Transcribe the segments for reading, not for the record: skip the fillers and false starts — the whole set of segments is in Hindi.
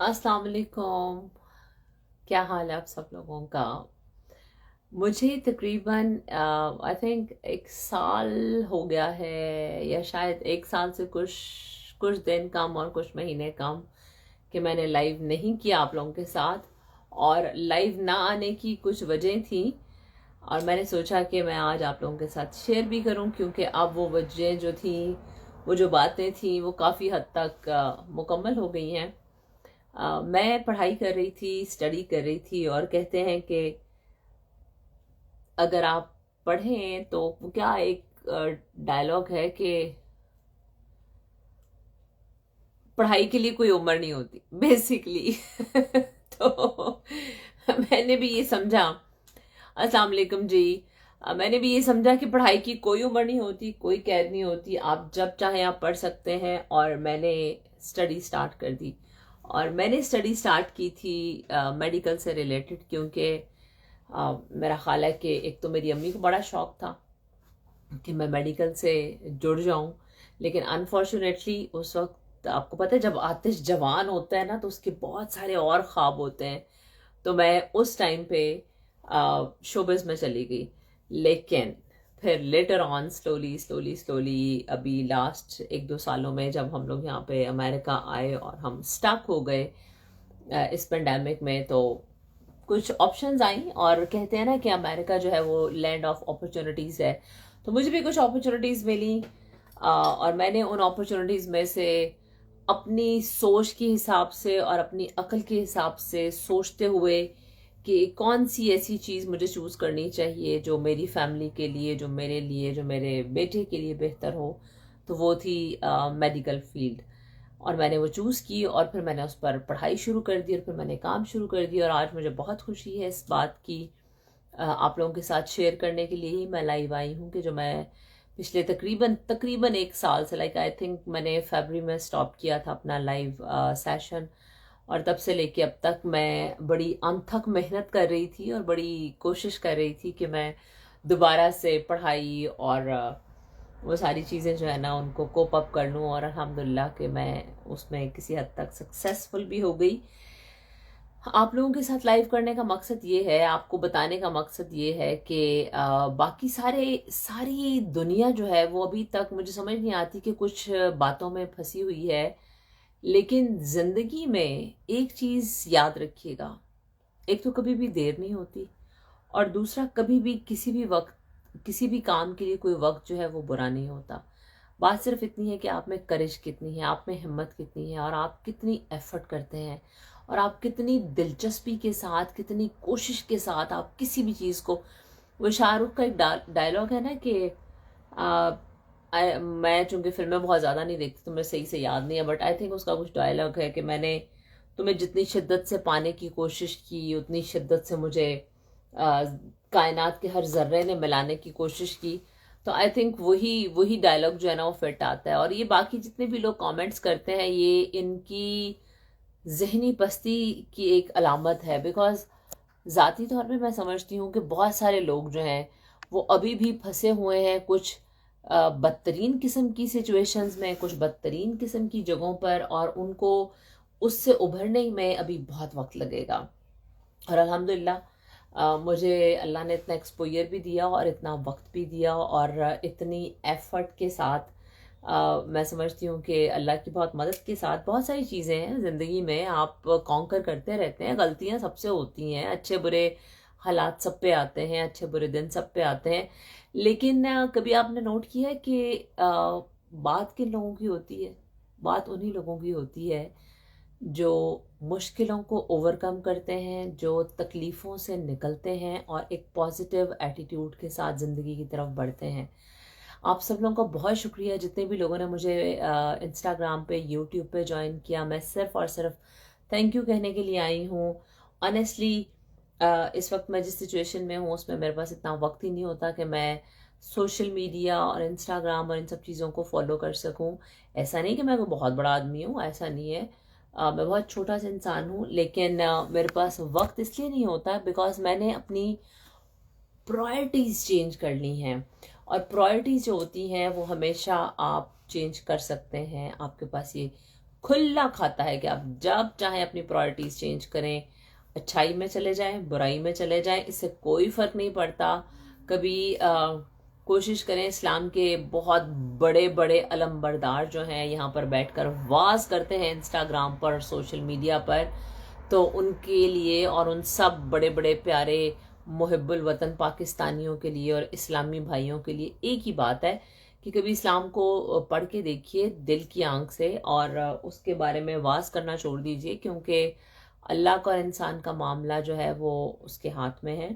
अस्सलाम वालेकुम। क्या हाल है आप सब लोगों का। मुझे तकरीबन आई थिंक 1 साल हो गया है, या शायद 1 साल से कुछ कुछ दिन कम और कुछ महीने कम, कि मैंने लाइव नहीं किया आप लोगों के साथ। और लाइव ना आने की कुछ वजह थी, और मैंने सोचा कि मैं आज आप लोगों के साथ शेयर भी करूं, क्योंकि अब वो वजह जो थी, वो जो बातें थी, वो काफ़ी हद तक मुकम्मल हो गई हैं। मैं पढ़ाई कर रही थी, स्टडी कर रही थी, और कहते हैं कि अगर आप पढ़ें तो क्या एक डायलॉग है कि पढ़ाई के लिए कोई उम्र नहीं होती बेसिकली। तो मैंने भी ये समझा। अस्सलाम वालेकुम जी। मैंने भी ये समझा कि पढ़ाई की कोई उम्र नहीं होती, कोई कैद नहीं होती, आप जब चाहे आप पढ़ सकते हैं। और मैंने स्टडी स्टार्ट कर दी। और मैंने स्टडी स्टार्ट की थी मेडिकल से रिलेटेड, क्योंकि मेरा ख्याल है कि एक तो मेरी अम्मी को बड़ा शौक था कि मैं मेडिकल से जुड़ जाऊं, लेकिन अनफॉर्चुनेटली उस वक्त आपको पता है, जब आतिश जवान होता है ना, तो उसके बहुत सारे और ख्वाब होते हैं। तो मैं उस टाइम पे शोबिज़ में चली गई। लेकिन फिर later on slowly slowly slowly अभी लास्ट 1-2 सालों में जब हम लोग यहाँ पे अमेरिका आए और हम स्टक हो गए इस पेंडेमिक में, तो कुछ ऑप्शंस आई, और कहते हैं ना कि अमेरिका जो है वो लैंड ऑफ अपॉर्चुनिटीज़ है। तो मुझे भी कुछ अपॉर्चुनिटीज़ मिली, और मैंने उन अपॉर्चुनिटीज़ में से अपनी सोच के हिसाब से और अपनी अक्ल के हिसाब से सोचते हुए कि कौन सी ऐसी चीज़ मुझे चूज़ करनी चाहिए जो मेरी फैमिली के लिए, जो मेरे लिए, जो मेरे बेटे के लिए बेहतर हो, तो वो थी मेडिकल फील्ड। और मैंने वो चूज़ की, और फिर मैंने उस पर पढ़ाई शुरू कर दी, और फिर मैंने काम शुरू कर दिया। और आज मुझे बहुत खुशी है इस बात की, आप लोगों के साथ शेयर करने के लिए ही मैं लाइव आई हूँ, कि जो मैं पिछले तकरीबन तकरीबन 1 साल से, लाइक आई थिंक मैंने फरवरी में स्टॉप किया था अपना लाइव सेशन, और तब से लेके अब तक मैं बड़ी अनथक मेहनत कर रही थी और बड़ी कोशिश कर रही थी कि मैं दोबारा से पढ़ाई और वो सारी चीज़ें जो है ना, उनको कोप अप कर लूँ। और अल्हम्दुलिल्लाह कि मैं उसमें किसी हद तक सक्सेसफुल भी हो गई। आप लोगों के साथ लाइव करने का मकसद ये है, आपको बताने का मकसद ये है कि बाकी सारी दुनिया जो है वो अभी तक मुझे समझ नहीं आती, कि कुछ बातों में फंसी हुई है। लेकिन ज़िंदगी में एक चीज़ याद रखिएगा, एक तो कभी भी देर नहीं होती, और दूसरा कभी भी किसी भी वक्त किसी भी काम के लिए कोई वक्त जो है वो बुरा नहीं होता। बात सिर्फ इतनी है कि आप में करेज कितनी है, आप में हिम्मत कितनी है, और आप कितनी एफर्ट करते हैं, और आप कितनी दिलचस्पी के साथ, कितनी कोशिश के साथ आप किसी भी चीज़ को। वो शाहरुख का एक डायलॉग है ना कि मैं चूंकि फिल्में बहुत ज़्यादा नहीं देखती तो मुझे सही से याद नहीं है, बट आई थिंक उसका कुछ डायलॉग है कि मैंने तुम्हें जितनी शिद्दत से पाने की कोशिश की, उतनी शिद्दत से मुझे आ, कायनात के हर जर्रे ने मिलाने की कोशिश की। तो आई थिंक वही वही डायलॉग जो है ना वो फिट आता है। और ये बाकी जितने भी लोग कमेंट्स करते हैं, ये इनकी जहनी पस्ती की एक अलामत है। बिकॉज ज़ाती तौर पे मैं समझती हूँ कि बहुत सारे लोग जो हैं वो अभी भी फंसे हुए हैं कुछ बदतरीन किस्म की सिचुएशंस में, कुछ बदतरीन किस्म की जगहों पर, और उनको उससे उभरने में अभी बहुत वक्त लगेगा। और अल्हम्दुलिल्लाह मुझे अल्लाह ने इतना एक्सपोजर भी दिया, और इतना वक्त भी दिया, और इतनी एफर्ट के साथ मैं समझती हूँ कि अल्लाह की बहुत मदद के साथ बहुत सारी चीज़ें हैं ज़िंदगी में, आप कॉन्कर करते रहते हैं। गलतियाँ सबसे होती हैं, अच्छे बुरे हालात सब पे आते हैं, अच्छे बुरे दिन सब पे आते हैं। लेकिन कभी आपने नोट किया है कि बात किन लोगों की होती है? बात उन्हीं लोगों की होती है जो मुश्किलों को ओवरकम करते हैं, जो तकलीफ़ों से निकलते हैं, और एक पॉजिटिव एटीट्यूड के साथ ज़िंदगी की तरफ बढ़ते हैं। आप सब लोगों का बहुत शुक्रिया, जितने भी लोगों ने मुझे इंस्टाग्राम पे, यूट्यूब पे ज्वाइन किया। मैं सिर्फ़ और सिर्फ थैंक यू कहने के लिए आई हूँ। ऑनेस्टली इस वक्त मैं जिस सिचुएशन में हूँ उसमें मेरे पास इतना वक्त ही नहीं होता कि मैं सोशल मीडिया और इंस्टाग्राम और इन सब चीज़ों को फॉलो कर सकूँ। ऐसा नहीं कि मैं कोई बहुत बड़ा आदमी हूँ, ऐसा नहीं है। मैं बहुत छोटा सा इंसान हूँ, लेकिन मेरे पास वक्त इसलिए नहीं होता बिकॉज मैंने अपनी प्रायोरिटीज़ चेंज कर ली हैं। और प्रायोरिटीज़ जो होती हैं वो हमेशा आप चेंज कर सकते हैं। आपके पास ये खुला खाता है कि आप जब चाहें अपनी प्रायोरिटीज चेंज करें, अच्छाई में चले जाएं, बुराई में चले जाएं, इससे कोई फर्क नहीं पड़ता। कभी कोशिश करें, इस्लाम के बहुत बड़े बड़े अलमबरदार जो हैं यहाँ पर बैठकर वाज करते हैं इंस्टाग्राम पर, सोशल मीडिया पर, तो उनके लिए और उन सब बड़े बड़े प्यारे मुहिब्बुल वतन पाकिस्तानियों के लिए और इस्लामी भाइयों के लिए एक ही बात है कि कभी इस्लाम को पढ़ के देखिए दिल की आंख से, और उसके बारे में वाज करना छोड़ दीजिए, क्योंकि अल्लाह का और इंसान का मामला जो है वो उसके हाथ में है।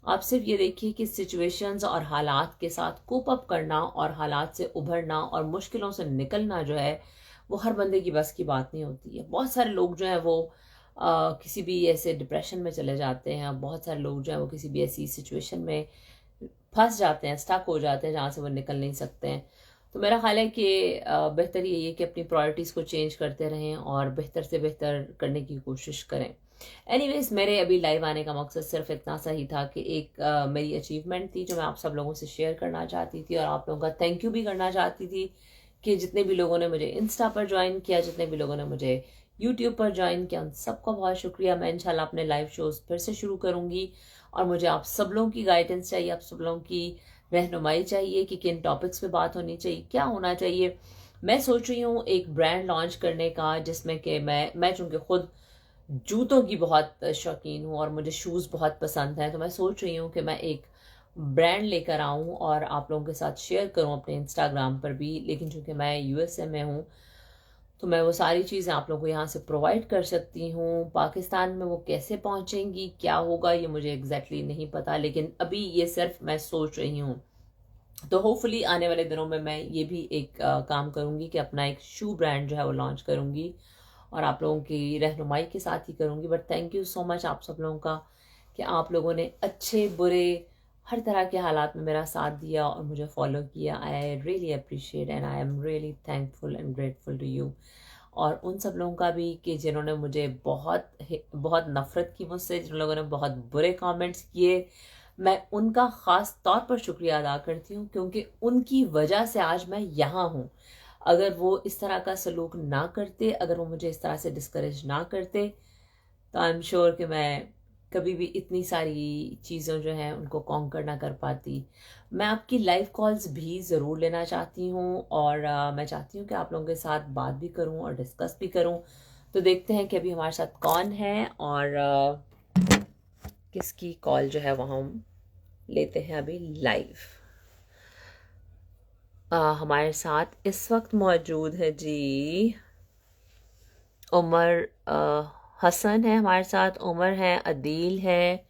आप सिर्फ ये देखिए कि सिचुएशंस और हालात के साथ कोप अप करना और हालात से उभरना और मुश्किलों से निकलना जो है वो हर बंदे की बस की बात नहीं होती है। बहुत सारे लोग जो हैं वो किसी भी ऐसे डिप्रेशन में चले जाते हैं, बहुत सारे लोग जो हैं वो किसी भी ऐसी सिचुएशन में फंस जाते हैं, स्टक हो जाते हैं जहाँ से वो निकल नहीं सकते हैं। तो मेरा ख्याल है कि बेहतर यही है कि अपनी प्रायोरिटीज़ को चेंज करते रहें और बेहतर से बेहतर करने की कोशिश करें। एनीवेज, मेरे अभी लाइव आने का मकसद सिर्फ इतना सा ही था कि एक मेरी अचीवमेंट थी जो मैं आप सब लोगों से शेयर करना चाहती थी, और आप लोगों का थैंक यू भी करना चाहती थी कि जितने भी लोगों ने मुझे इंस्टा पर ज्वाइन किया, जितने भी लोगों ने मुझे यूट्यूब पर ज्वाइन किया, उन सबका बहुत शुक्रिया। मैं इंशाल्लाह अपने लाइव शोज फिर से शुरू करूंगी, और मुझे आप सब लोगों की गाइडेंस चाहिए, आप सब लोगों की रहनुमाई चाहिए कि किन टॉपिक्स पे बात होनी चाहिए, क्या होना चाहिए। मैं सोच रही हूँ एक ब्रांड लॉन्च करने का, जिसमें कि मैं चूँकि खुद जूतों की बहुत शौकीन हूँ और मुझे शूज़ बहुत पसंद हैं, तो मैं सोच रही हूँ कि मैं एक ब्रांड लेकर आऊँ और आप लोगों के साथ शेयर करूँ अपने इंस्टाग्राम पर भी। लेकिन चूँकि मैं यूएसए में हूँ तो मैं वो सारी चीज़ें आप लोगों को यहाँ से प्रोवाइड कर सकती हूँ। पाकिस्तान में वो कैसे पहुँचेंगी, क्या होगा, ये मुझे एग्जैक्टली नहीं पता, लेकिन अभी ये सिर्फ मैं सोच रही हूँ। तो होपफुली आने वाले दिनों में मैं ये भी एक काम करूँगी कि अपना एक शू ब्रांड जो है वो लॉन्च करूँगी, और आप लोगों की रहनुमाई के साथ ही करूँगी। But thank you so much आप सब लोगों का कि आप लोगों ने अच्छे बुरे हर तरह के हालात में मेरा साथ दिया और मुझे फॉलो किया। I really appreciate and I am really thankful and grateful to you. और उन सब लोगों का भी कि जिन्होंने मुझे बहुत बहुत नफ़रत की मुझसे, जिन लोगों ने बहुत बुरे कमेंट्स किए, मैं उनका ख़ास तौर पर शुक्रिया अदा करती हूँ, क्योंकि उनकी वजह से आज मैं यहाँ हूँ। अगर वो इस तरह का सलूक ना करते, अगर वो मुझे इस तरह से डिस्करेज ना करते, तो आई एम श्योर कि मैं कभी भी इतनी सारी चीज़ों जो हैं उनको कॉन्कर ना कर पाती। मैं आपकी लाइव कॉल्स भी ज़रूर लेना चाहती हूँ, और मैं चाहती हूँ कि आप लोगों के साथ बात भी करूँ और डिस्कस भी करूँ। तो देखते हैं कि अभी हमारे साथ कौन है और किसकी कॉल जो है वो हम लेते हैं अभी लाइव। हमारे साथ इस वक्त मौजूद है जी उमर हसन है हमारे साथ, उमर है, अदील है,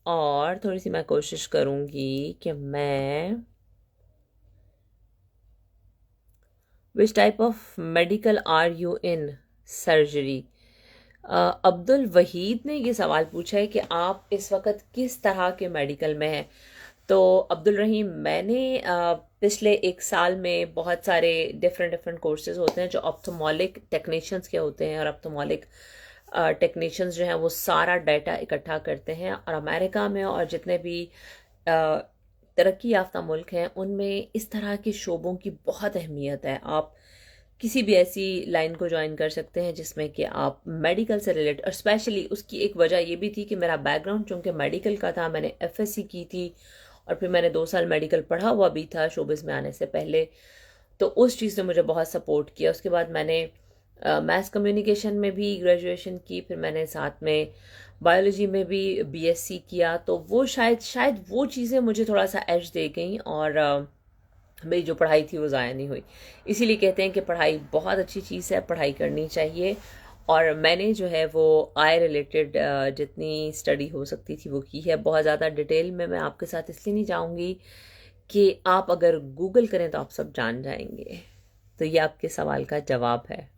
और थोड़ी सी मैं कोशिश करूंगी कि मैं which type of medical are you in surgery. Abdul Waheed ने ये सवाल पूछा है कि आप इस वक्त किस तरह के मेडिकल में हैं। तो अब्दुल रहीम, मैंने पिछले एक साल में बहुत सारे डिफरेंट कोर्सेज होते हैं जो ऑप्थोमोलिक टेक्नीशियंस के होते हैं, और ऑप्थोमोलिक टेक्नीशियंस जो हैं वो सारा डाटा इकट्ठा करते हैं, और अमेरिका में और जितने भी तरक्की याफ्ता मुल्क हैं उनमें इस तरह के शोबों की बहुत अहमियत है। आप किसी भी ऐसी लाइन को ज्वाइन कर सकते हैं जिसमें कि आप मेडिकल से रिलेटेड, और स्पेशली उसकी एक वजह ये भी थी कि मेरा बैकग्राउंड चूँकि मेडिकल का था, मैंने एफएससी की थी और फिर मैंने 2 साल मेडिकल पढ़ा हुआ भी था शोबिस में आने से पहले, तो उस चीज़ ने मुझे बहुत सपोर्ट किया। उसके बाद मैंने मैथ कम्युनिकेशन में भी ग्रेजुएशन की, फिर मैंने साथ में बायोलॉजी में भी बीएससी किया, तो वो शायद वो चीज़ें मुझे थोड़ा सा एज दे गई, और मेरी जो पढ़ाई थी वो ज़ाया नहीं हुई। इसीलिए कहते हैं कि पढ़ाई बहुत अच्छी चीज़ है, पढ़ाई करनी चाहिए। और मैंने जो है वो आई रिलेटेड जितनी स्टडी हो सकती थी वो की है। बहुत ज़्यादा डिटेल में मैं आपके साथ इसलिए नहीं जाऊँगी कि आप अगर गूगल करें तो आप सब जान जाएंगे। तो ये आपके सवाल का जवाब है।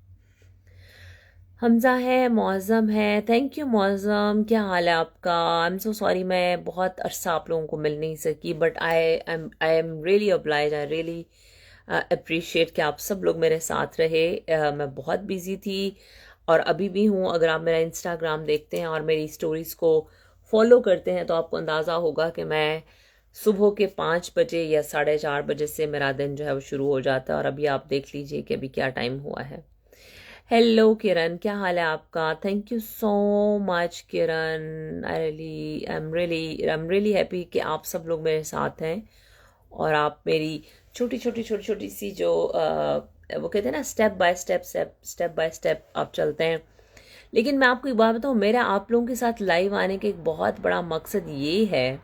हमज़ा है, मौज़म है, थैंक यू मौज़म, क्या हाल है आपका? आई एम सो सॉरी, मैं बहुत अरसा आप लोगों को मिल नहीं सकी, but I am really obliged, I really appreciate कि आप सब लोग मेरे साथ रहे। मैं बहुत बिजी थी और अभी भी हूँ। अगर आप मेरा इंस्टाग्राम देखते हैं और मेरी स्टोरीज़ को फॉलो करते हैं तो आपको अंदाज़ा होगा कि मैं सुबह के 5 बजे या 4:30 बजे से मेरा दिन जो है वो शुरू हो जाता है, और अभी आप देख लीजिए कि अभी क्या टाइम हुआ है। हेलो किरण, क्या हाल है आपका? Thank you so much Kiran. I am really happy कि आप सब लोग मेरे साथ हैं और आप मेरी छोटी छोटी सी जो वो कहते हैं ना, स्टेप बाय स्टेप आप चलते हैं। लेकिन मैं आपको एक बात बताऊं, मेरा आप लोगों के साथ लाइव आने का एक बहुत बड़ा मकसद ये है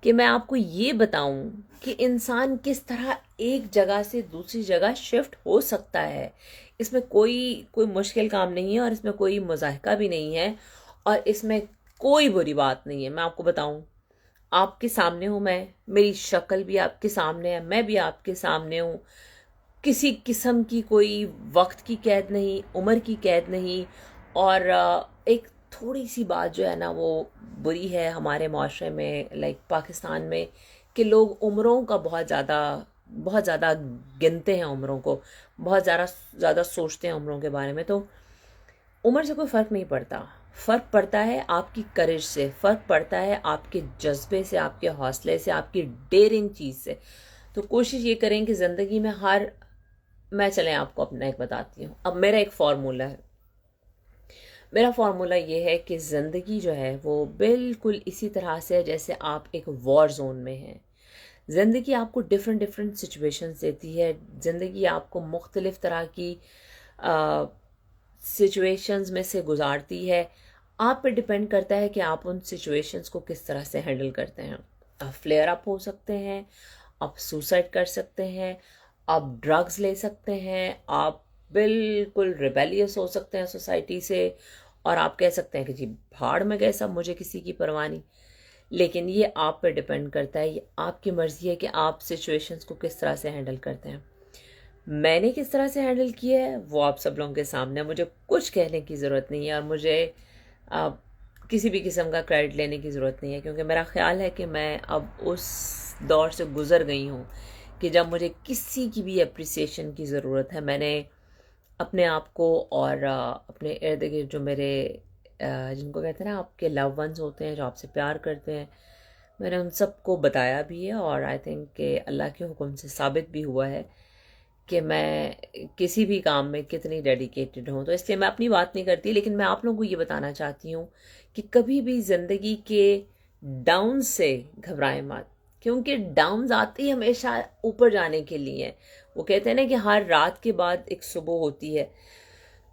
कि मैं आपको ये बताऊं कि इंसान किस तरह एक जगह से दूसरी जगह शिफ्ट हो सकता है। इसमें कोई कोई मुश्किल काम नहीं है और इसमें कोई मुजाहिका भी नहीं है और इसमें कोई बुरी बात नहीं है। मैं आपको बताऊं, आपके सामने हूं मैं, मेरी शक्ल भी आपके सामने है, मैं भी आपके सामने हूं। किसी किस्म की कोई वक्त की कैद नहीं, उम्र की कैद नहीं। और एक थोड़ी सी बात जो है ना वो बुरी है हमारे माशरे में, लाइक पाकिस्तान में, कि लोग उम्रों का बहुत ज़्यादा गिनते हैं, उम्रों को बहुत ज़्यादा सोचते हैं उम्रों के बारे में। तो उम्र से कोई फ़र्क नहीं पड़ता। फ़र्क पड़ता है आपकी करेज से, फ़र्क पड़ता है आपके जज्बे से, आपके हौसले से, आपकी डेयरिंग चीज़ से। तो कोशिश ये करें कि ज़िंदगी में मैं चलें आपको अपना एक बताती हूँ। अब मेरा एक फार्मूला है। मेरा फार्मूला ये है कि ज़िंदगी जो है वो बिल्कुल इसी तरह से है जैसे आप एक वॉर जोन में हैं। ज़िंदगी आपको डिफरेंट डिफरेंट सिचुएशंस देती है। ज़िंदगी आपको मुख्तलिफ तरह की सिचुएशंस में से गुजारती है। आप पे डिपेंड करता है कि आप उन सिचुएशंस को किस तरह से हैंडल करते हैं। आप फ्लेयर अप हो सकते हैं, आप सुसाइड कर सकते हैं, आप ड्रग्स ले सकते हैं, आप बिल्कुल रिबेलियस हो सकते हैं सोसाइटी से, और आप कह सकते हैं कि जी भाड़ में गए सब, मुझे किसी की परवाह नहीं। लेकिन ये आप पे डिपेंड करता है, ये आपकी मर्जी है कि आप सिचुएशंस को किस तरह से हैंडल करते हैं। मैंने किस तरह से हैंडल किया है वो आप सब लोगों के सामने है। मुझे कुछ कहने की ज़रूरत नहीं है और मुझे आ, किसी भी किस्म का क्रेडिट लेने की ज़रूरत नहीं है, क्योंकि मेरा ख्याल है कि मैं अब उस दौर से गुज़र गई हूँ कि जब मुझे किसी की भी अप्रिसिएशन की ज़रूरत है। मैंने अपने आप को और अपने इर्द गिर्द जो मेरे जिनको कहते हैं ना आपके लव वंस होते हैं, जो आपसे प्यार करते हैं, मैंने उन सबको बताया भी है। और आई थिंक कि अल्लाह के हुक्म से साबित भी हुआ है कि मैं किसी भी काम में कितनी डेडिकेटेड हूँ। तो इसलिए मैं अपनी बात नहीं करती, लेकिन मैं आप लोगों को ये बताना चाहती हूँ कि कभी भी ज़िंदगी के डाउन से घबराएं मत, क्योंकि डाउन्स आते ही हमेशा ऊपर जाने के लिए हैं। वो कहते हैं ना कि हर रात के बाद एक सुबह होती है।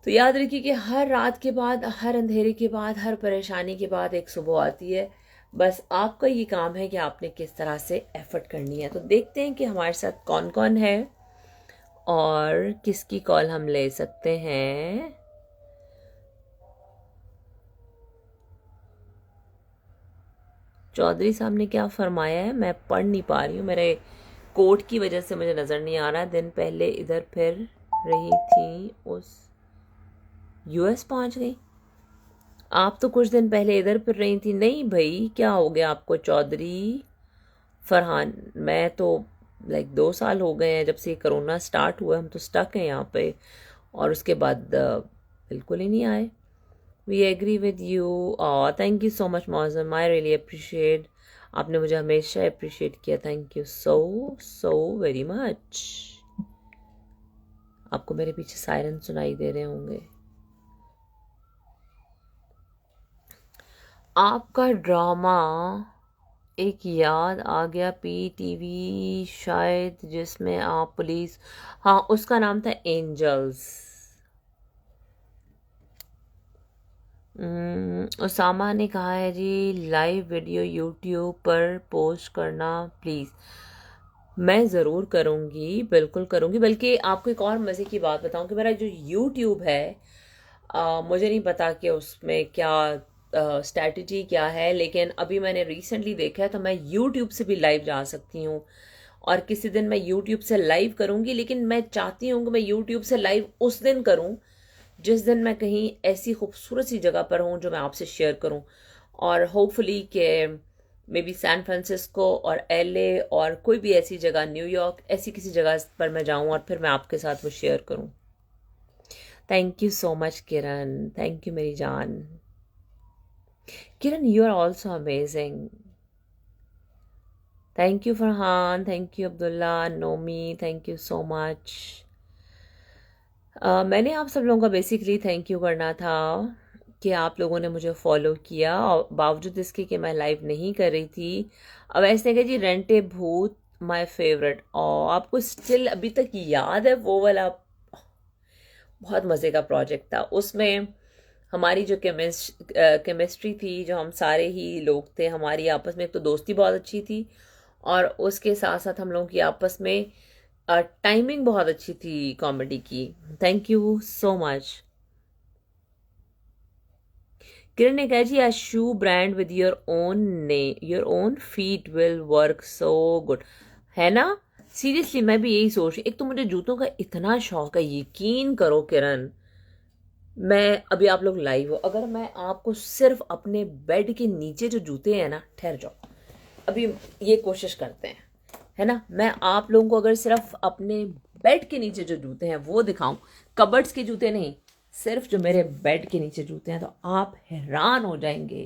तो याद रखिए कि हर रात के बाद, हर अंधेरे के बाद, हर परेशानी के बाद एक सुबह आती है। बस आपका ये काम है कि आपने किस तरह से एफर्ट करनी है। तो देखते हैं कि हमारे साथ कौन कौन है और किसकी कॉल हम ले सकते हैं। चौधरी साहब ने क्या फरमाया है मैं पढ़ नहीं पा रही हूँ, मेरे कोट की वजह से मुझे नज़र नहीं आ रहा। दिन पहले इधर फिर रही थी, उस यूएस पहुंच गई। आप तो कुछ दिन पहले इधर फिर रही थी। नहीं भाई, क्या हो गया आपको चौधरी फरहान? मैं तो लाइक 2 साल हो गए हैं जब से कोरोना स्टार्ट हुआ, हम तो स्टक हैं यहाँ पे, और उसके बाद बिल्कुल ही नहीं आए। We agree with you. Thank you so much Moazzam, I really appreciate. आपने मुझे हमेशा अप्रिशिएट किया, thank you so so very much. आपको मेरे पीछे सायरन सुनाई दे रहे होंगे। आपका ड्रामा एक याद आ गया, पीटीवी शायद, जिसमें आप पुलिस, हाँ उसका नाम था एंजल्स। उसामा ने कहा है जी लाइव वीडियो यूट्यूब पर पोस्ट करना प्लीज़। मैं ज़रूर करूँगी, बिल्कुल करूँगी। बल्कि आपको एक और मज़े की बात बताऊँ कि मेरा जो यूट्यूब है, मुझे नहीं पता कि उसमें क्या स्ट्रैटेजी क्या है, लेकिन अभी मैंने रिसेंटली देखा है तो मैं यूट्यूब से भी लाइव जा सकती हूँ। और किसी दिन मैं यूट्यूब से लाइव करूँगी, लेकिन मैं चाहती हूँ कि मैं यूट्यूब से लाइव उस दिन करूँ जिस दिन मैं कहीं ऐसी खूबसूरत सी जगह पर हूँ जो मैं आपसे शेयर करूँ। और होपफुली कि मे बी सैन फ्रांसिस्को और एलए और कोई भी ऐसी जगह, न्यूयॉर्क, ऐसी किसी जगह पर मैं जाऊँ और फिर मैं आपके साथ वो शेयर करूँ। Thank you so much Kiran, thank you मेरी जान। Kiran, you are also amazing. Thank you Farhan, thank you Abdullah, Nomi, thank you so much. मैंने आप सब लोगों का बेसिकली थैंक यू करना था कि आप लोगों ने मुझे फॉलो किया, और बावजूद इसके कि मैं लाइव नहीं कर रही थी। अब ऐसे कहा जी, रेंट ए भूत माय फेवरेट, और आपको स्टिल अभी तक याद है वो वाला बहुत मज़े का प्रोजेक्ट था। उसमें हमारी जो केमिस्ट्री थी, जो हम सारे ही लोग थे, हमारी आपस में एक तो दोस्ती बहुत अच्छी थी, और उसके साथ साथ हम लोगों की आपस में टाइमिंग बहुत अच्छी थी कॉमेडी की। Thank you so much. Kiran ने कहा जी, a shoe brand with your own feet will work so good, है ना। सीरियसली मैं भी यही सोच रही। एक तो मुझे जूतों का इतना शौक है, यकीन करो किरण। मैं अभी, आप लोग लाइव हो, अगर मैं आपको सिर्फ अपने बेड के नीचे जो जूते हैं ना, ठहर जाओ, अभी ये कोशिश करते हैं, है ना। मैं आप लोगों को अगर सिर्फ अपने बेड के नीचे जो जूते हैं वो दिखाऊं, कबर्ड्स के जूते नहीं, सिर्फ जो मेरे बेड के नीचे जूते हैं, तो आप हैरान हो जाएंगे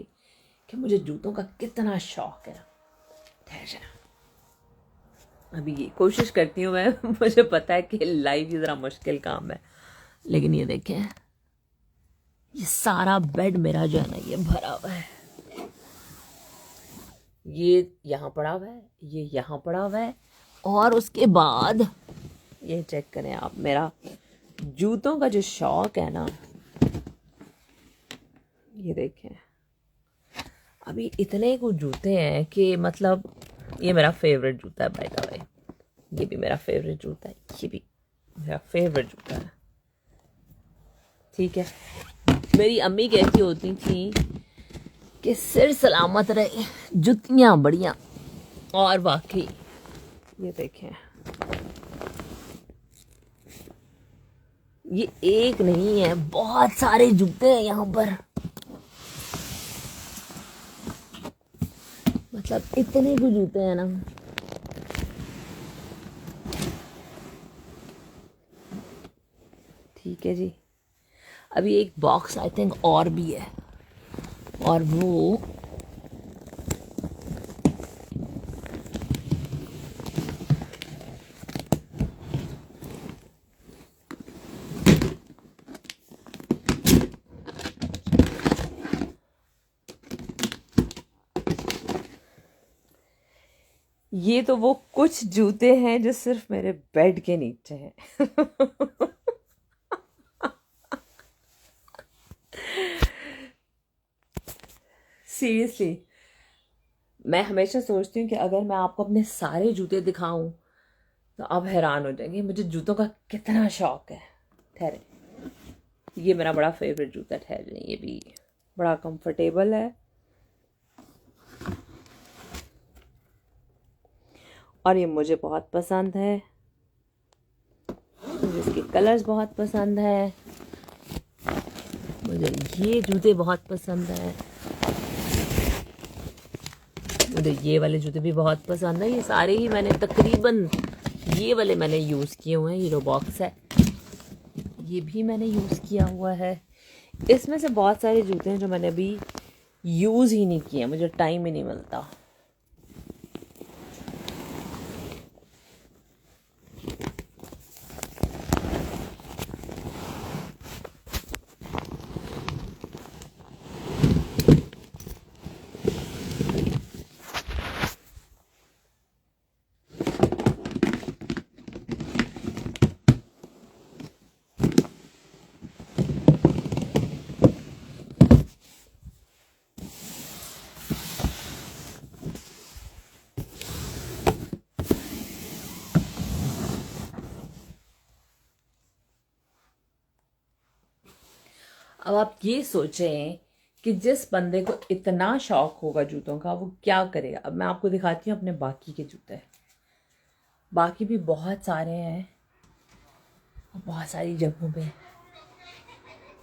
कि मुझे जूतों का कितना शौक है। ठहर जा, अभी ये कोशिश करती हूँ मैं। मुझे पता है कि लाइव ये जरा मुश्किल काम है, लेकिन ये देखें, ये सारा बेड मेरा जो है ना, ये भरा हुआ है। ये यहाँ पड़ा हुआ है, ये यहाँ पड़ा हुआ है, और उसके बाद ये चेक करें आप, मेरा जूतों का जो शौक है ना, ये देखें। अभी इतने कुछ जूते हैं कि मतलब, ये मेरा फेवरेट जूता है बाय द वे, ये भी मेरा फेवरेट जूता है, ये भी मेरा फेवरेट जूता है। ठीक है, मेरी अम्मी कहती होती थी कि सिर सलामत रहे, जुतियां बढ़िया। और वाकई ये देखें, ये एक नहीं है, बहुत सारे जूते हैं यहाँ पर। मतलब इतने कुछ जूते हैं ना। ठीक है जी, अभी एक बॉक्स आई थिंक और भी है, और वो ये तो वो कुछ जूते हैं जो सिर्फ मेरे बेड के नीचे हैं। सीरियसली, मैं हमेशा सोचती हूँ कि अगर मैं आपको अपने सारे जूते दिखाऊं तो आप हैरान हो जाएंगे मुझे जूतों का कितना शौक है। ठहरे, ये मेरा बड़ा फेवरेट जूता, ठहरे, ये भी बड़ा कंफर्टेबल है, और ये मुझे बहुत पसंद है, मुझे इसके कलर्स बहुत पसंद है, मुझे ये जूते बहुत पसंद है, मुझे ये वाले जूते भी बहुत पसंद है। ये सारे ही मैंने तकरीबन, ये वाले मैंने यूज़ किए हुए हैं, हीरो बॉक्स है, ये भी मैंने यूज़ किया हुआ है। इसमें से बहुत सारे जूते हैं जो मैंने अभी यूज़ ही नहीं किए, मुझे टाइम ही नहीं मिलता। अब आप ये सोचें कि जिस बंदे को इतना शौक होगा जूतों का, वो क्या करेगा। अब मैं आपको दिखाती हूँ अपने बाकी के जूते, बाकी भी बहुत सारे हैं, बहुत सारी जगहों पे।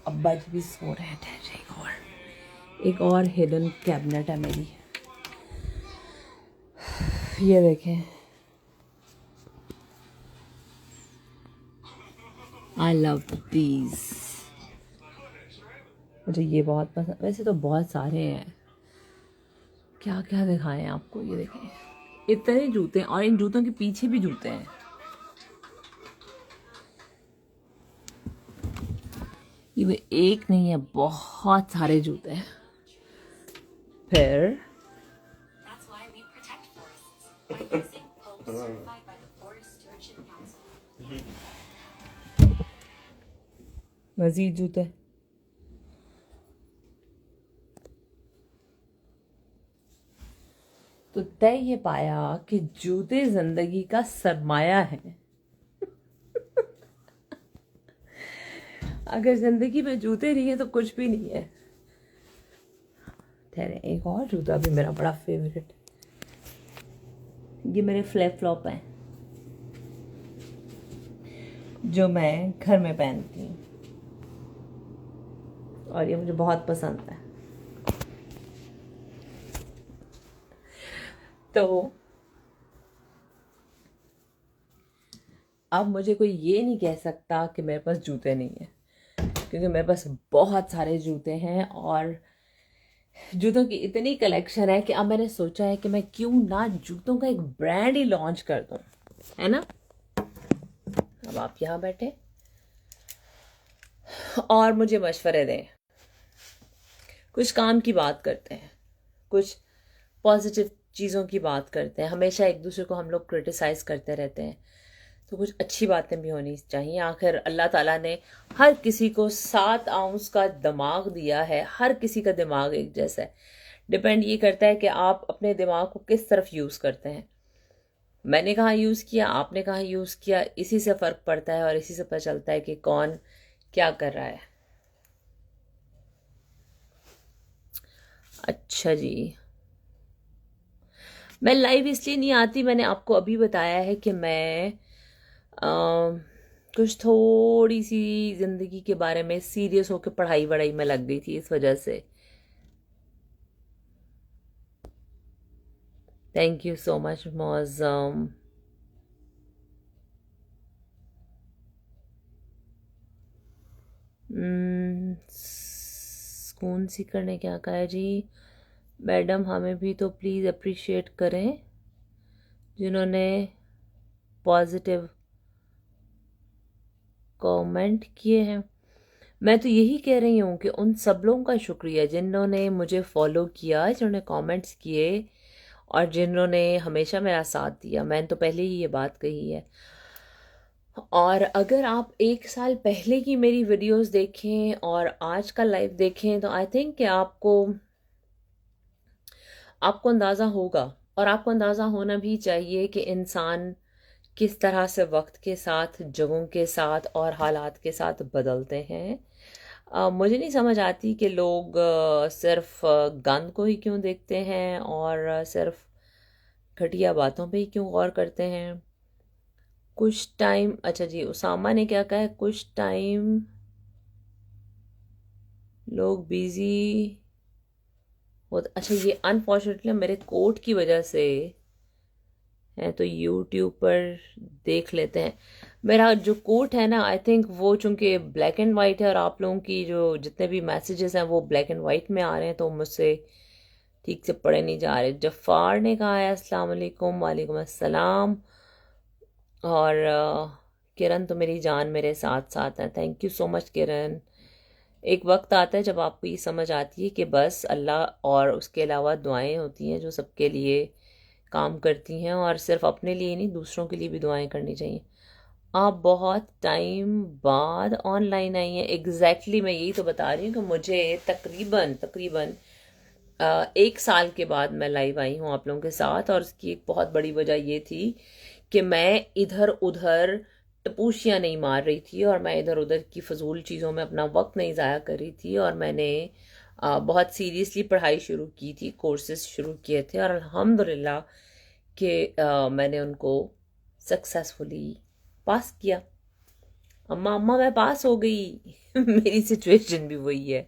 अब्बा जी भी सो रहे हैं। एक और हिडन कैबिनेट है मेरी, ये देखें, आई लव दीज, मुझे ये बहुत पसंद। वैसे तो बहुत सारे हैं, क्या क्या दिखाएं आपको। ये देखें, इतने जूते हैं, और इन जूतों के पीछे भी जूते हैं। ये एक नहीं है, बहुत सारे जूते हैं। फिर मजीद जूते। तो तय ये पाया कि जूते जिंदगी का सरमाया है। अगर जिंदगी में जूते नहीं है तो कुछ भी नहीं है। ठहरे, एक और जूता भी मेरा बड़ा फेवरेट। ये मेरे फ्लिप फ्लॉप हैं जो मैं घर में पहनती हूँ और ये मुझे बहुत पसंद है। तो अब मुझे कोई ये नहीं कह सकता कि मेरे पास जूते नहीं है, क्योंकि मेरे पास बहुत सारे जूते हैं और जूतों की इतनी कलेक्शन है कि अब मैंने सोचा है कि मैं क्यों ना जूतों का एक ब्रांड ही लॉन्च कर दूं, है ना। अब आप यहाँ बैठे और मुझे मशवरे दें, कुछ काम की बात करते हैं, कुछ पॉजिटिव चीज़ों की बात करते हैं। हमेशा एक दूसरे को हम लोग क्रिटिसाइज करते रहते हैं, तो कुछ अच्छी बातें भी होनी चाहिए। आखिर अल्लाह ताला ने हर किसी को 7 आउंस का दिमाग दिया है। हर किसी का दिमाग एक जैसा है। डिपेंड ये करता है कि आप अपने दिमाग को किस तरफ यूज़ करते हैं। मैंने कहाँ यूज़ किया, आपने कहाँ यूज़ किया, इसी से फ़र्क पड़ता है और इसी से पता चलता है कि कौन क्या कर रहा है। अच्छा जी, मैं लाइव इसलिए नहीं आती, मैंने आपको अभी बताया है कि मैं कुछ थोड़ी सी ज़िंदगी के बारे में सीरियस होकर पढ़ाई वढ़ाई में लग गई थी, इस वजह से। Thank you so much Mauzam. सुकून सीकर ने क्या कहा जी? मैडम हमें भी तो प्लीज़ अप्रिशिएट करें जिन्होंने पॉजिटिव कमेंट किए हैं। मैं तो यही कह रही हूँ कि उन सब लोगों का शुक्रिया जिन्होंने मुझे फॉलो किया, जिन्होंने कमेंट्स किए और जिन्होंने हमेशा मेरा साथ दिया। मैंने तो पहले ही ये बात कही है। और अगर आप 1 साल पहले की मेरी वीडियोस देखें और आज का लाइव देखें तो आई थिंक कि आपको अंदाज़ा होगा, और आपको अंदाज़ा होना भी चाहिए कि इंसान किस तरह से वक्त के साथ, जगहों के साथ और हालात के साथ बदलते हैं। मुझे नहीं समझ आती कि लोग सिर्फ गंद को ही क्यों देखते हैं और सिर्फ घटिया बातों पे ही क्यों गौर करते हैं। कुछ टाइम, अच्छा जी, उसामा ने क्या कहा है, कुछ टाइम लोग बिजी हो। अच्छा, ये अनफॉर्चुनेटली मेरे कोट की वजह से है, तो यूट्यूब पर देख लेते हैं। मेरा जो कोट है ना, आई थिंक वो चूंकि ब्लैक एंड वाइट है और आप लोगों की जो जितने भी मैसेजेस हैं वो ब्लैक एंड वाइट में आ रहे हैं, तो मुझसे ठीक से पढ़े नहीं जा रहे। जफ़ार ने कहा है अस्सलाम वालेकुम। वालेकुम अस्सलाम। और किरण तो मेरी जान, मेरे साथ साथ है। थैंक यू सो मच किरण। एक वक्त आता है जब आपको ये समझ आती है कि बस अल्लाह और उसके अलावा दुआएं होती हैं जो सबके लिए काम करती हैं, और सिर्फ अपने लिए नहीं दूसरों के लिए भी दुआएं करनी चाहिए। आप बहुत टाइम बाद ऑनलाइन आई हैं। एग्जैक्टली मैं यही तो बता रही हूँ कि मुझे तकरीबन तकरीबन 1 साल के बाद मैं लाइव आई हूँ आप लोगों के साथ, और उसकी एक बहुत बड़ी वजह ये थी कि मैं इधर उधर टपूशियाँ नहीं मार रही थी और मैं इधर उधर की फजूल चीज़ों में अपना वक्त नहीं ज़ाया कर रही थी, और मैंने बहुत सीरियसली पढ़ाई शुरू की थी, कोर्सेज शुरू किए थे, और अल्हम्दुलिल्लाह कि मैंने उनको सक्सेसफुली पास किया। अम्मा अम्मा मैं पास हो गई। मेरी सिचुएशन भी वही है।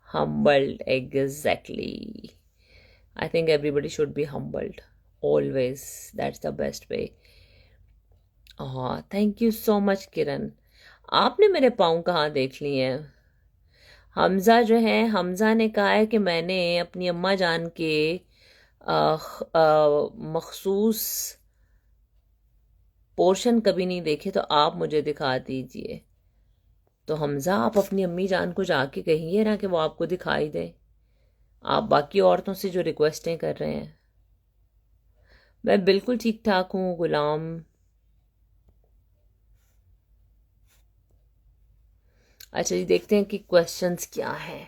Humbled, exactly. I think everybody should be humbled. Always. That's the best way. हाँ, थैंक यू सो मच किरण। आपने मेरे पाँव कहाँ देख लिए हैं? हमजा जो है, हमजा ने कहा है कि मैंने अपनी अम्मा जान के मखसूस पोर्शन कभी नहीं देखे, तो आप मुझे दिखा दीजिए। तो हमज़ा आप अपनी अम्मी जान को जाके कहिए ना कि वो आपको दिखाई दे। आप बाकी औरतों से जो रिक्वेस्टें कर रहे हैं। मैं बिल्कुल ठीक ठाक हूँ गुलाम। अच्छा जी, देखते हैं कि क्वेश्चंस क्या है।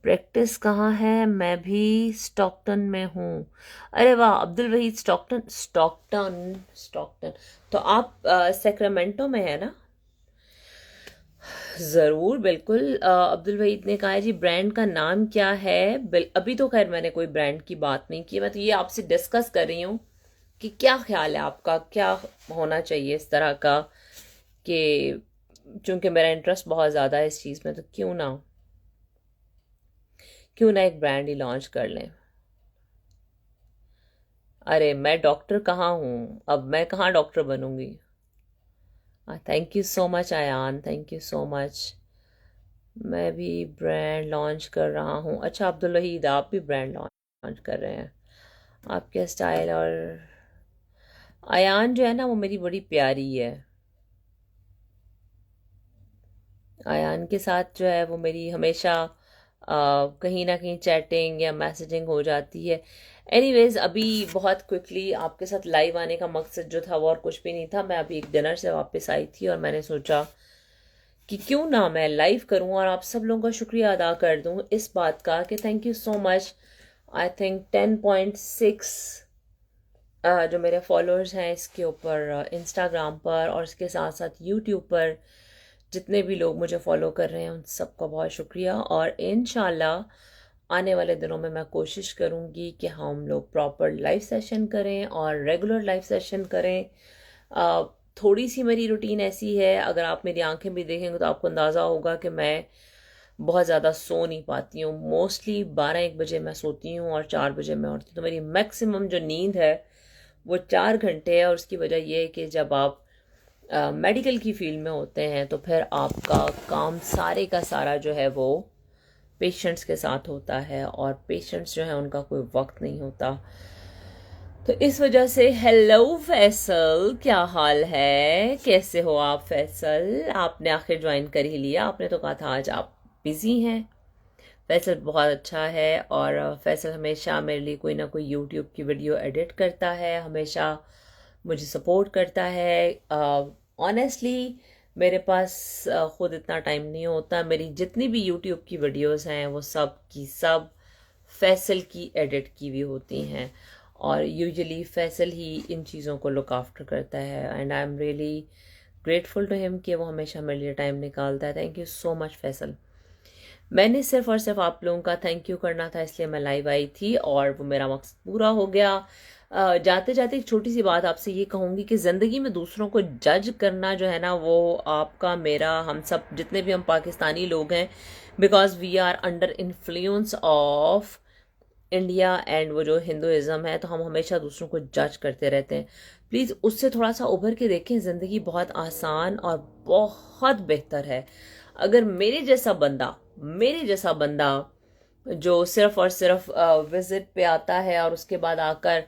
प्रैक्टिस कहाँ है? मैं भी स्टॉकटन में हूँ। अरे वाह, Abdul Waheed Stockton Stockton Stockton. तो आप सेक्रामेंटो में है ना? ज़रूर, बिल्कुल। अब्दुल वहीद ने कहा है जी ब्रांड का नाम क्या है? अभी तो खैर मैंने कोई ब्रांड की बात नहीं की, मैं तो ये आपसे डिस्कस कर रही हूँ कि क्या ख्याल है आपका, क्या होना चाहिए इस तरह का, कि चूंकि मेरा इंटरेस्ट बहुत ज़्यादा है इस चीज़ में, तो क्यों ना एक ब्रांड ही लॉन्च कर लें। अरे मैं डॉक्टर कहाँ हूँ, अब मैं कहाँ डॉक्टर बनूंगी। Thank you so much Ayaan, thank you so much. मैं भी ब्रांड लॉन्च कर रहा हूँ। अच्छा अब्दुल वहीद, आप भी ब्रांड लॉन्च कर रहे हैं। आपके स्टाइल और आयान जो है ना, वो मेरी बड़ी प्यारी है। आयान के साथ जो है वो मेरी हमेशा कहीं ना कहीं चैटिंग या मैसेजिंग हो जाती है। एनीवेज, अभी बहुत क्विकली आपके साथ लाइव आने का मकसद जो था वो और कुछ भी नहीं था। मैं अभी एक डिनर से वापस आई थी और मैंने सोचा कि क्यों ना मैं लाइव करूं और आप सब लोगों का शुक्रिया अदा कर दूं इस बात का कि thank you so much. I think 10.6 जो मेरे फॉलोअर्स हैं इसके ऊपर, इंस्टाग्राम पर और इसके साथ साथ यूट्यूब पर जितने भी लोग मुझे फॉलो कर रहे हैं उन सबका बहुत शुक्रिया। और इंशाल्लाह आने वाले दिनों में मैं कोशिश करूँगी कि हम लोग प्रॉपर लाइव सेशन करें और रेगुलर लाइव सेशन करें। अ, थोड़ी सी मेरी रूटीन ऐसी है, अगर आप मेरी आंखें भी देखेंगे तो आपको अंदाज़ा होगा कि मैं बहुत ज़्यादा सो नहीं पाती हूँ। मोस्टली 12-1 बजे मैं सोती हूँ और 4 बजे मैं उठती हूँ। तो मेरी मैक्सिमम जो नींद है वो 4 घंटे है। और उसकी वजह यह है कि जब आप मेडिकल की फील्ड में होते हैं तो फिर आपका काम सारे का सारा जो है वो पेशेंट्स के साथ होता है और पेशेंट्स जो है उनका कोई वक्त नहीं होता। तो इस वजह से हेलो फैसल, क्या हाल है, कैसे हो आप फैसल? आपने आखिर ज्वाइन कर ही लिया, आपने तो कहा था आज आप बिजी हैं। फैसल बहुत अच्छा है और फैसल हमेशा मेरे लिए कोई ना कोई यूट्यूब की वीडियो एडिट करता है, हमेशा मुझे सपोर्ट करता है। ऑनेस्टली मेरे पास खुद इतना टाइम नहीं होता। मेरी जितनी भी यूट्यूब की वीडियोस हैं वो सब की सब फैसल की एडिट की हुई होती हैं और यूजुअली फैसल ही इन चीज़ों को लुक आफ्टर करता है। And I am really grateful to him कि वो हमेशा मेरे लिए टाइम निकालता है। Thank you so much Faisal. मैंने सिर्फ और सिर्फ आप लोगों का थैंक यू करना था, इसलिए मैं लाइव आई थी और वो मेरा मकसद पूरा हो गया। जाते जाते एक छोटी सी बात आपसे ये कहूँगी कि ज़िंदगी में दूसरों को जज करना जो है ना, वो आपका मेरा हम सब जितने भी हम पाकिस्तानी लोग हैं, because we are under influence of India and वो जो हिंदुज़म है, तो हम हमेशा दूसरों को जज करते रहते हैं। प्लीज़ उससे थोड़ा सा उभर के देखें। ज़िंदगी बहुत आसान और बहुत बेहतर है। अगर मेरे जैसा बंदा जो सिर्फ और सिर्फ विजिट पे आता है और उसके बाद आकर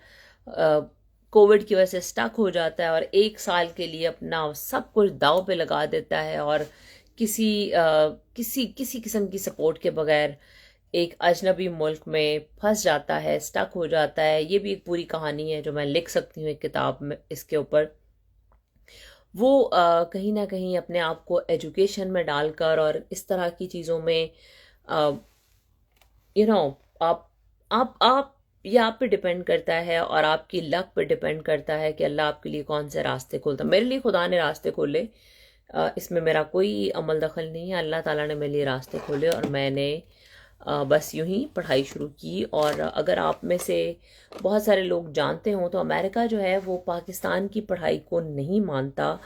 कोविड की वजह से स्टक हो जाता है और 1 साल के लिए अपना सब कुछ दांव पे लगा देता है और किसी किस्म की सपोर्ट के बगैर एक अजनबी मुल्क में फंस जाता है, स्टक हो जाता है। ये भी एक पूरी कहानी है जो मैं लिख सकती हूँ एक किताब में इसके ऊपर। वो कहीं ना कहीं अपने आप को एजुकेशन में डालकर और इस तरह की चीज़ों में यू नो आप ये आप पे डिपेंड करता है और आपकी लक पे डिपेंड करता है कि अल्लाह आपके लिए कौन से रास्ते खोलता है। मेरे लिए खुदा ने रास्ते खोले, इसमें मेरा कोई अमल दखल नहीं है। अल्लाह ताला ने मेरे लिए रास्ते खोले और मैंने बस यूं ही पढ़ाई शुरू की। और अगर आप में से बहुत सारे लोग जानते हों तो अमेरिका जो है वो पाकिस्तान की पढ़ाई को नहीं मानता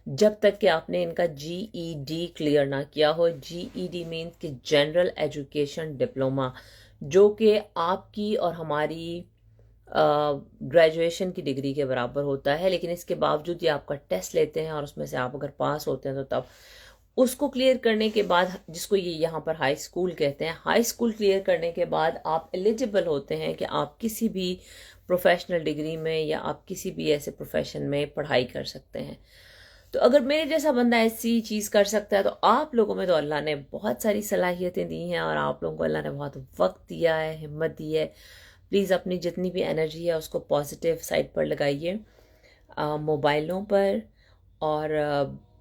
जब तक कि आपने इनका GED क्लियर ना किया हो। GED मीन्स कि जनरल एजुकेशन डिप्लोमा, जो कि आपकी और हमारी ग्रेजुएशन की डिग्री के बराबर होता है। लेकिन इसके बावजूद ये आपका टेस्ट लेते हैं और उसमें से आप अगर पास होते हैं तो तब उसको क्लियर करने के बाद, जिसको ये यहाँ पर हाई स्कूल कहते हैं, हाई स्कूल क्लियर करने के बाद आप एलिजिबल होते हैं कि आप किसी भी प्रोफेशनल डिग्री में या आप किसी भी ऐसे प्रोफेशन में पढ़ाई कर सकते हैं। तो अगर मेरे जैसा बंदा ऐसी चीज़ कर सकता है तो आप लोगों में तो अल्लाह ने बहुत सारी सलाहियतें दी हैं और आप लोगों को अल्लाह ने बहुत वक्त दिया है, हिम्मत दी है। प्लीज़ अपनी जितनी भी एनर्जी है उसको पॉजिटिव साइड पर लगाइए, मोबाइलों पर और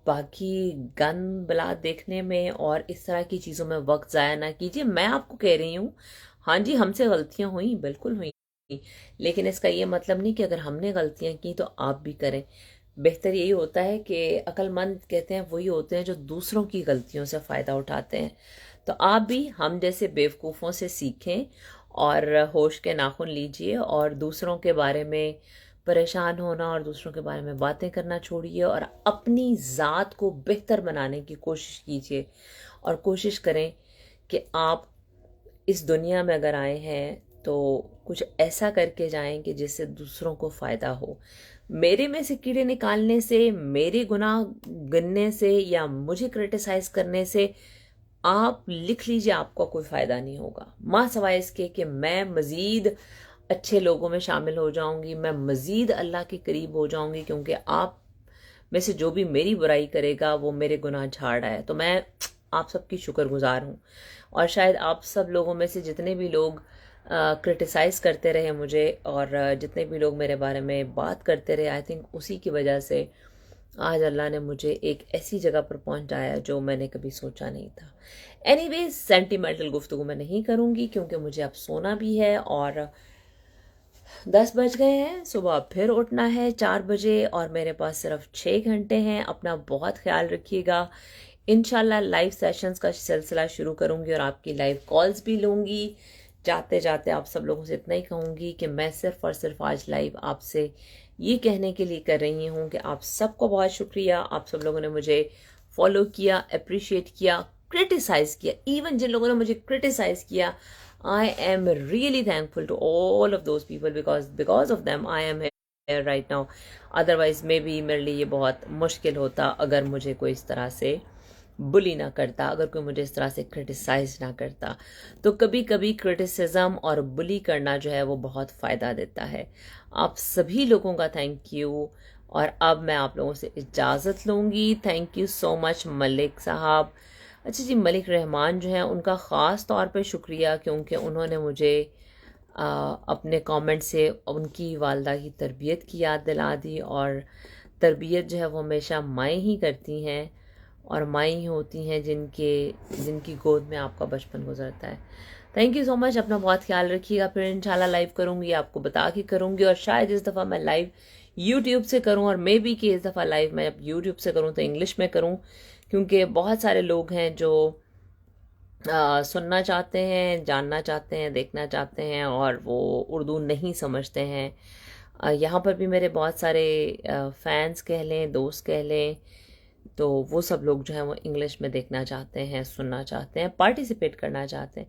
बाकी गन बला देखने में और इस तरह की चीज़ों में वक्त ज़ाया ना कीजिए। मैं आपको कह रही हूँ, हाँ जी, हमसे गलतियाँ हुई, बिल्कुल हुई, लेकिन इसका ये मतलब नहीं कि अगर हमने गलतियाँ की तो आप भी करें। बेहतर यही होता है कि अक्लमंद कहते हैं वही होते हैं जो दूसरों की गलतियों से फ़ायदा उठाते हैं। तो आप भी हम जैसे बेवकूफ़ों से सीखें और होश के नाखून लीजिए और दूसरों के बारे में परेशान होना और दूसरों के बारे में बातें करना छोड़िए और अपनी ज़ात को बेहतर बनाने की कोशिश कीजिए और कोशिश करें कि आप इस दुनिया में अगर आए हैं तो कुछ ऐसा करके जाएं कि जिससे दूसरों को फ़ायदा हो। मेरे में से कीड़े निकालने से, मेरे गुनाह गिनने से या मुझे क्रिटिसाइज करने से आप लिख लीजिए आपका कोई फ़ायदा नहीं होगा, माँ सवाए इसके कि मैं मज़ीद अच्छे लोगों में शामिल हो जाऊंगी, मैं मज़ीद अल्लाह के करीब हो जाऊंगी, क्योंकि आप में से जो भी मेरी बुराई करेगा वो मेरे गुनाह झाड़ है। तो मैं आप सबकी शुक्रगुजार हूँ और शायद आप सब लोगों में से जितने भी लोग क्रिटिसाइज करते रहे मुझे और जितने भी लोग मेरे बारे में बात करते रहे, आई थिंक उसी की वजह से आज अल्लाह ने मुझे एक ऐसी जगह पर पहुंचाया जो मैंने कभी सोचा नहीं था। एनीवेज, सेंटिमेंटल गुफ्तगू मैं नहीं करूंगी क्योंकि मुझे अब सोना भी है और 10 बज गए हैं, सुबह फिर उठना है 4 बजे और मेरे पास सिर्फ 6 घंटे हैं। अपना बहुत ख्याल रखिएगा। इंशाल्लाह लाइव सेशंस का सिलसिला शुरू करूंगी और आपकी लाइव कॉल्स भी लूंगी। जाते जाते आप सब लोगों से इतना ही कहूंगी कि मैं सिर्फ और सिर्फ आज लाइव आपसे ये कहने के लिए कर रही हूँ कि आप सबको बहुत शुक्रिया। आप सब लोगों ने मुझे फॉलो किया, अप्रिशिएट किया, क्रिटिसाइज किया। इवन जिन लोगों ने मुझे क्रिटिसाइज किया, I am really thankful to all of those people because of them I am here right now. Otherwise maybe मेरे लिए ये बहुत मुश्किल होता अगर मुझे कोई इस तरह से बुली ना करता, अगर कोई मुझे इस तरह से क्रिटिसाइज ना करता। तो कभी कभी क्रिटिसिज्म और बुली करना जो है वो बहुत फ़ायदा देता है। आप सभी लोगों का थैंक यू और अब मैं आप लोगों से इजाज़त लूँगी। Thank you so much Malik साहब। अच्छा जी, मलिक रहमान जो हैं उनका ख़ास तौर पे शुक्रिया क्योंकि उन्होंने मुझे अपने कमेंट से उनकी वालदा की तरबियत की याद दिला दी और तरबियत जो है वो हमेशा माएँ ही करती हैं और माएँ ही होती हैं जिनकी गोद में आपका बचपन गुजरता है। Thank you so much. अपना बहुत ख्याल रखिएगा। फिर इंशाल्लाह लाइव करूँगी, आपको बता के करूँगी और शायद इस दफ़ा मैं लाइव यूट्यूब से करूँ और मे बी कि इस दफ़ा लाइव मैं यूट्यूब से करूँ तो इंग्लिश में करूँ क्योंकि बहुत सारे लोग हैं जो सुनना चाहते हैं, जानना चाहते हैं, देखना चाहते हैं और वो उर्दू नहीं समझते हैं। यहाँ पर भी मेरे बहुत सारे फैंस कह लें, दोस्त कह लें, तो वो सब लोग जो हैं वो इंग्लिश में देखना चाहते हैं, सुनना चाहते हैं, पार्टिसिपेट करना चाहते हैं।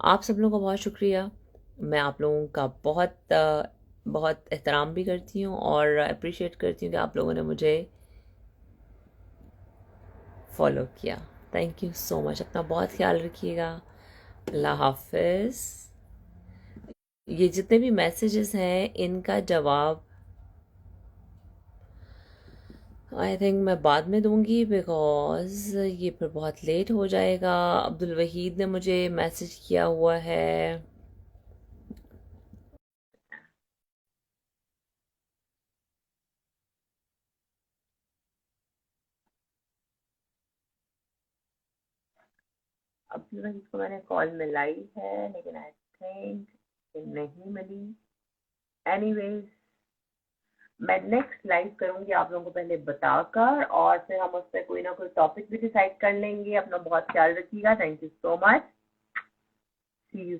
आप सब लोगों का बहुत शुक्रिया। मैं आप लोगों का बहुत एहतराम भी करती हूँ और अप्रिशिएट करती हूँ कि आप लोगों ने मुझे फॉलो किया। Thank you so much. अपना बहुत ख्याल रखिएगा। अल्लाह हाफिज़। ये जितने भी मैसेजेस हैं इनका जवाब आई थिंक मैं बाद में दूंगी बिकॉज़ ये फिर बहुत लेट हो जाएगा। अब्दुल वहीद ने मुझे मैसेज किया हुआ है। अब्दुल वहीद को मैंने कॉल मिलाई है लेकिन आई थिंक नहीं मिली। एनीवेज, मैं नेक्स्ट लाइव करूंगी आप लोगों को पहले बताकर और फिर हम उस पर कोई ना कोई टॉपिक भी डिसाइड कर लेंगे। अपना बहुत ख्याल रखिएगा। Thank you so much. See you.